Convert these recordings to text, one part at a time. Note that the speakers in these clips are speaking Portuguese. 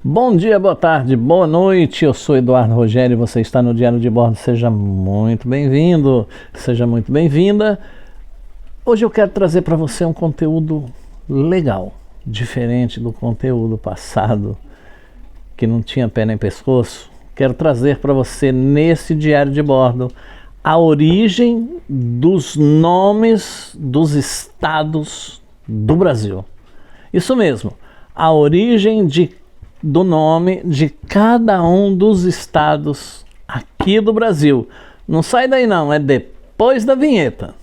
Bom dia, boa tarde, boa noite. Eu sou Eduardo Rogério e você está no Diário de Bordo. Seja muito bem-vindo, seja muito bem-vinda. Hoje eu quero trazer para você um conteúdo legal, diferente do conteúdo passado, que não tinha pé nem pescoço. Quero trazer para você nesse Diário de Bordo a origem dos nomes dos estados do Brasil. Isso mesmo, a origem do nome de cada um dos estados aqui do Brasil. Não sai daí não, é depois da vinheta.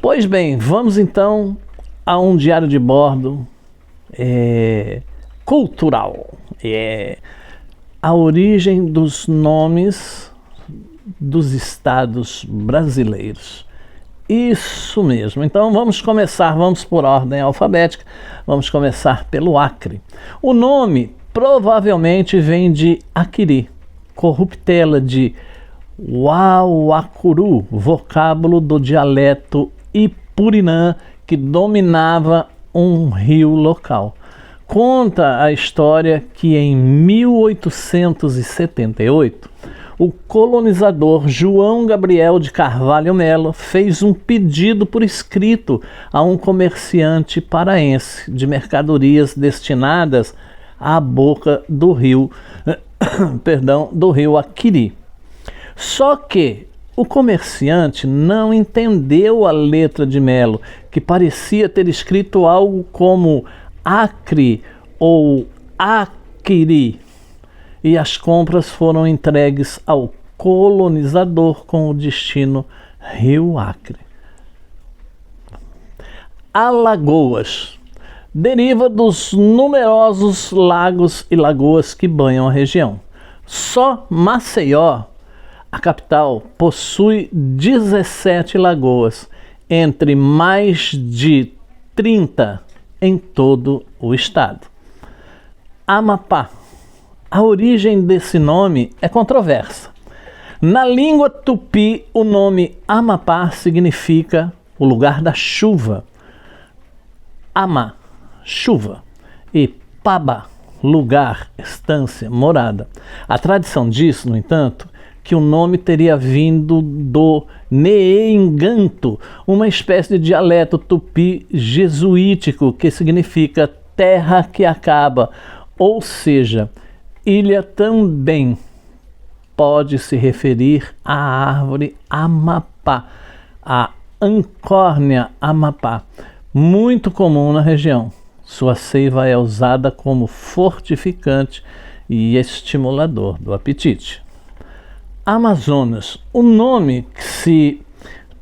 Pois bem, vamos então a um diário de bordo cultural. A origem dos nomes dos estados brasileiros. Isso mesmo. Então vamos por ordem alfabética. Vamos começar pelo Acre. O nome provavelmente vem de Aquiri, corruptela de Uauacuru, vocábulo do dialeto Ipurinã que dominava um rio local. Conta a história que em 1878 o colonizador João Gabriel de Carvalho Melo fez um pedido por escrito a um comerciante paraense de mercadorias destinadas à boca do rio, do rio Aquiri. Só que o comerciante não entendeu a letra de Melo, que parecia ter escrito algo como Acre ou Aquiri, e as compras foram entregues ao colonizador com o destino Rio Acre. Alagoas deriva dos numerosos lagos e lagoas que banham a região. Só Maceió, a capital, possui 17 lagoas, entre mais de 30 em todo o estado. Amapá. A origem desse nome é controversa. Na língua tupi, o nome Amapá significa o lugar da chuva. Ama, chuva, e Paba, lugar, estância, morada. A tradição diz, no entanto, que o nome teria vindo do Neenganto, uma espécie de dialeto tupi jesuítico que significa terra que acaba, ou seja, ilha também pode se referir à árvore Amapá, a Ancórnia Amapá, muito comum na região. Sua seiva é usada como fortificante e estimulador do apetite. Amazonas, o nome que se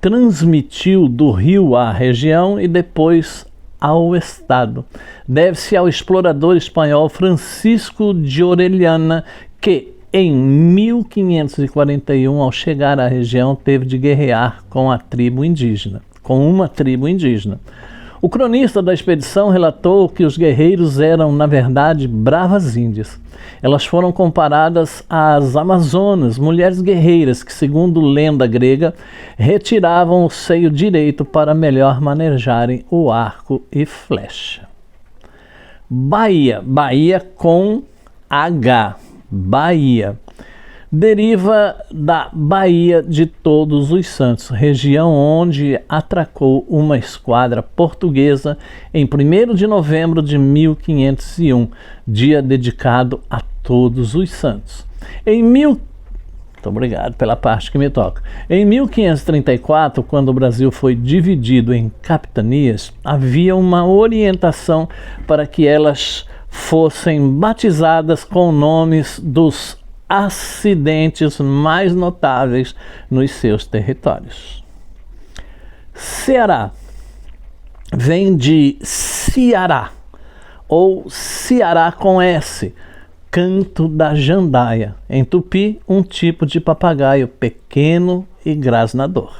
transmitiu do rio à região e depois ao estado. Deve-se ao explorador espanhol Francisco de Orellana, que em 1541, ao chegar à região, teve de guerrear com uma tribo indígena. O cronista da expedição relatou que os guerreiros eram, na verdade, bravas índias. Elas foram comparadas às amazonas, mulheres guerreiras que, segundo lenda grega, retiravam o seio direito para melhor manejarem o arco e flecha. Bahia, Bahia com H, Bahia. Deriva da Baía de Todos os Santos, região onde atracou uma esquadra portuguesa em 1º de novembro de 1501, dia dedicado a Todos os Santos. Muito obrigado pela parte que me toca. Em 1534, quando o Brasil foi dividido em capitanias, havia uma orientação para que elas fossem batizadas com nomes dos acidentes mais notáveis nos seus territórios. Ceará vem de Ceará, ou Ceará com S, canto da jandaia, em tupi, um tipo de papagaio pequeno e grasnador.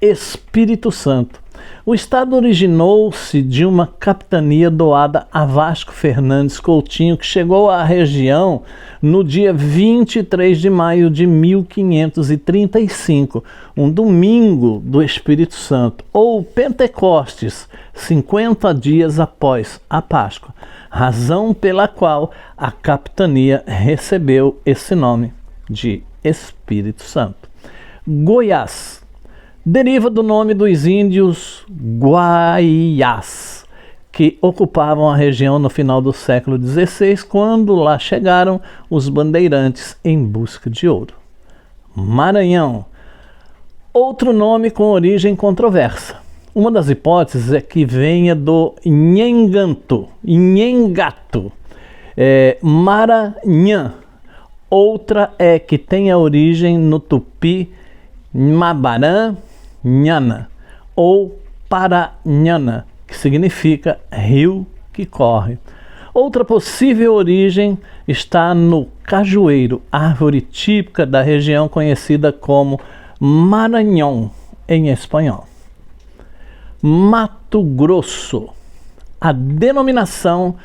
Espírito Santo. O estado originou-se de uma capitania doada a Vasco Fernandes Coutinho, que chegou à região no dia 23 de maio de 1535, um domingo do Espírito Santo, ou Pentecostes, 50 dias após a Páscoa, razão pela qual a capitania recebeu esse nome de Espírito Santo. Goiás deriva do nome dos índios Guaiás, que ocupavam a região no final do século XVI, quando lá chegaram os bandeirantes em busca de ouro. Maranhão, outro nome com origem controversa. Uma das hipóteses é que venha do Nhengato, Maranhã. Outra é que tenha origem no tupi Mabarã, Nhana, ou Paranhana, que significa rio que corre. Outra possível origem está no cajueiro, árvore típica da região conhecida como Maranhão em espanhol. Mato Grosso. A denominação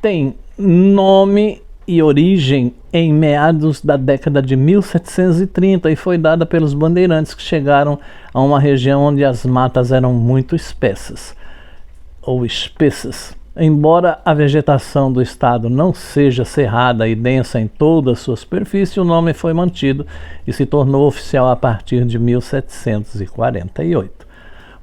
tem nome e origem em meados da década de 1730 e foi dada pelos bandeirantes que chegaram a uma região onde as matas eram muito espessas. Embora a vegetação do estado não seja cerrada e densa em toda a sua superfície, o nome foi mantido e se tornou oficial a partir de 1748.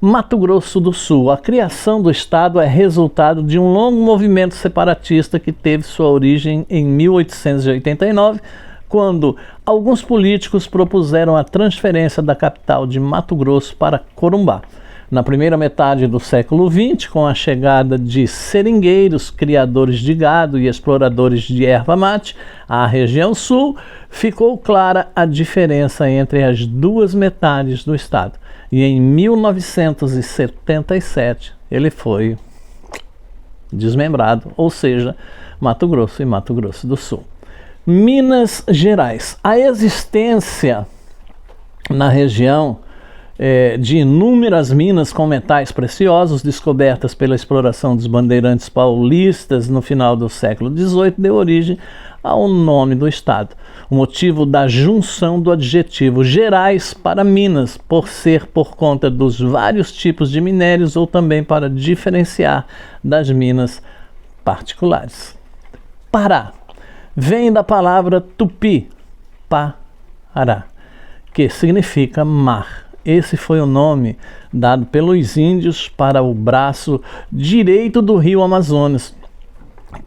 Mato Grosso do Sul. A criação do estado é resultado de um longo movimento separatista que teve sua origem em 1889, quando alguns políticos propuseram a transferência da capital de Mato Grosso para Corumbá. Na primeira metade do século XX, com a chegada de seringueiros, criadores de gado e exploradores de erva mate à região sul, ficou clara a diferença entre as duas metades do estado. E em 1977 ele foi desmembrado, ou seja, Mato Grosso e Mato Grosso do Sul. Minas Gerais. A existência na região de inúmeras minas com metais preciosos descobertas pela exploração dos bandeirantes paulistas no final do século XVIII deu origem ao nome do estado. O motivo da junção do adjetivo Gerais para Minas, por conta dos vários tipos de minérios ou também para diferenciar das minas particulares. Pará vem da palavra tupi, Pará, que significa mar. Esse foi o nome dado pelos índios para o braço direito do rio Amazonas,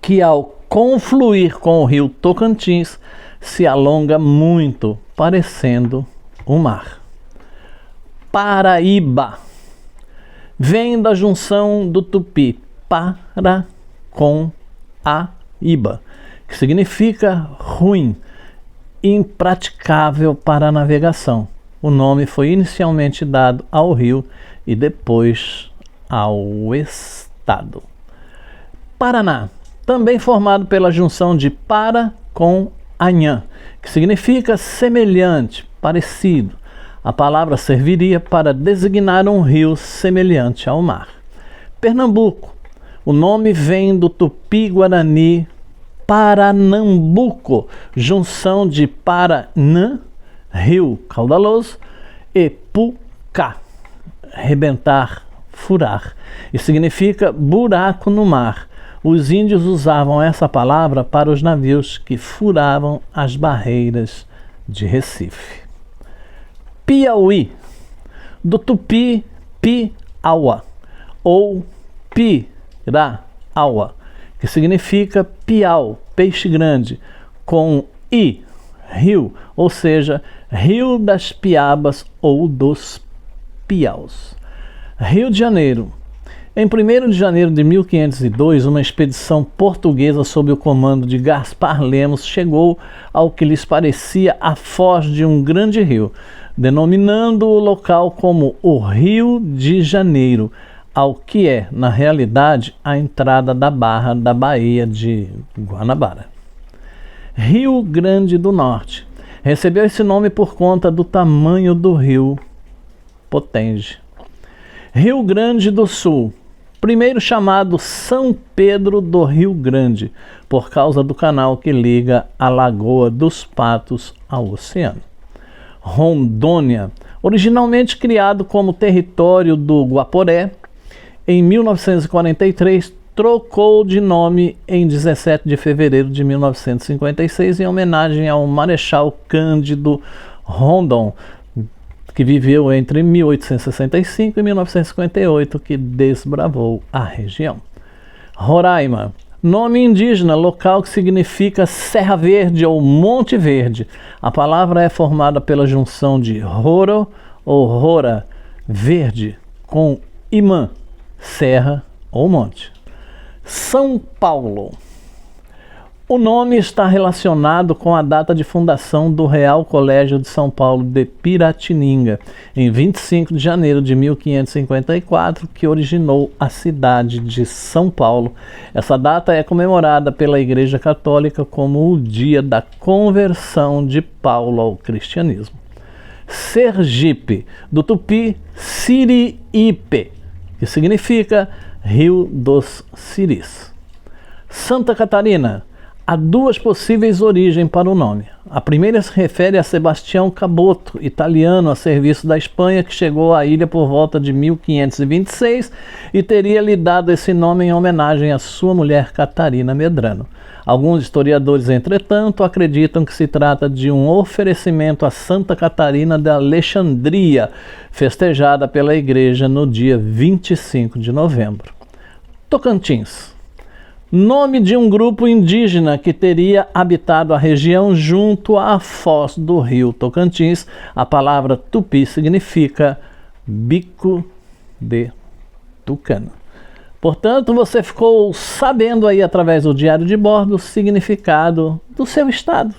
que ao confluir com o rio Tocantins se alonga muito, parecendo um mar. Paraíba vem da junção do tupi para com Iba, que significa ruim, impraticável para a navegação. O nome foi inicialmente dado ao rio e depois ao estado. Paraná, também formado pela junção de para com anhã, que significa semelhante, parecido. A palavra serviria para designar um rio semelhante ao mar. Pernambuco, o nome vem do tupi-guarani Paranambuco, junção de Paranã, rio caudaloso, e pucá, rebentar, furar, e significa buraco no mar. Os índios usavam essa palavra para os navios que furavam as barreiras de Recife. Piauí, do tupi piauá, ou pirauá, que significa piau, peixe grande, com i, rio, ou seja, rio das piabas ou dos piaus. Rio de Janeiro. Em 1º de janeiro de 1502, uma expedição portuguesa sob o comando de Gaspar Lemos chegou ao que lhes parecia a foz de um grande rio, denominando o local como o Rio de Janeiro, ao que é, na realidade, a entrada da barra da Baía de Guanabara. Rio Grande do Norte. Recebeu esse nome por conta do tamanho do rio Potenge. Rio Grande do Sul, primeiro chamado São Pedro do Rio Grande, por causa do canal que liga a Lagoa dos Patos ao oceano. Rondônia, originalmente criado como território do Guaporé, em 1943 trocou de nome em 17 de fevereiro de 1956 em homenagem ao Marechal Cândido Rondon, que viveu entre 1865 e 1958, que desbravou a região. Roraima, nome indígena, local que significa Serra Verde ou Monte Verde. A palavra é formada pela junção de roro ou rora, verde, com imã, serra ou monte. São Paulo. O nome está relacionado com a data de fundação do Real Colégio de São Paulo de Piratininga, em 25 de janeiro de 1554, que originou a cidade de São Paulo. Essa data é comemorada pela Igreja Católica como o dia da conversão de Paulo ao cristianismo. Sergipe, do tupi Siriipe, que significa Rio dos Siris. Santa Catarina. Há duas possíveis origens para o nome. A primeira se refere a Sebastião Caboto, italiano a serviço da Espanha, que chegou à ilha por volta de 1526 e teria lhe dado esse nome em homenagem à sua mulher Catarina Medrano. Alguns historiadores, entretanto, acreditam que se trata de um oferecimento a Santa Catarina de Alexandria, festejada pela igreja no dia 25 de novembro. Tocantins. Nome de um grupo indígena que teria habitado a região junto à foz do rio Tocantins. A palavra tupi significa bico de tucano. Portanto, você ficou sabendo aí através do diário de bordo o significado do seu estado,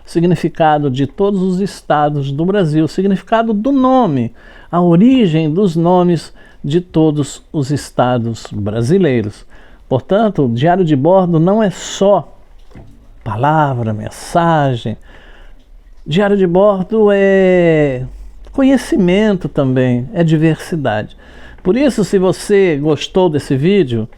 o significado de todos os estados do Brasil, o significado do nome, a origem dos nomes de todos os estados brasileiros. Portanto, o diário de bordo não é só palavra, mensagem. Diário de bordo é conhecimento também, é diversidade. Por isso, se você gostou desse vídeo,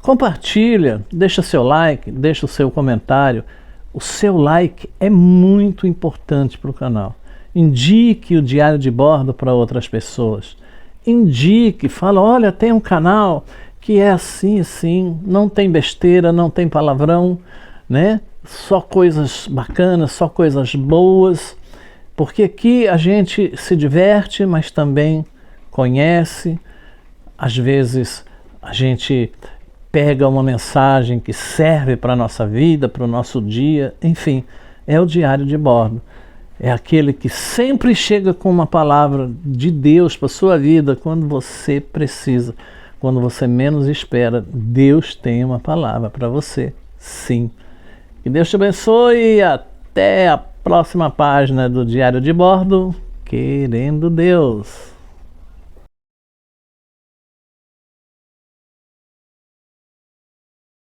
compartilha, deixa seu like, deixa o seu comentário. O seu like é muito importante para o canal. Indique o diário de bordo para outras pessoas. Indique, fala, olha, tem um canal que é assim, assim, não tem besteira, não tem palavrão, né? Só coisas bacanas, só coisas boas, porque aqui a gente se diverte, mas também conhece. Às vezes a gente pega uma mensagem que serve para a nossa vida, para o nosso dia, enfim, é o diário de bordo. É aquele que sempre chega com uma palavra de Deus para a sua vida quando você precisa. Quando você menos espera, Deus tem uma palavra para você, sim. Que Deus te abençoe e até a próxima página do Diário de Bordo, querendo Deus.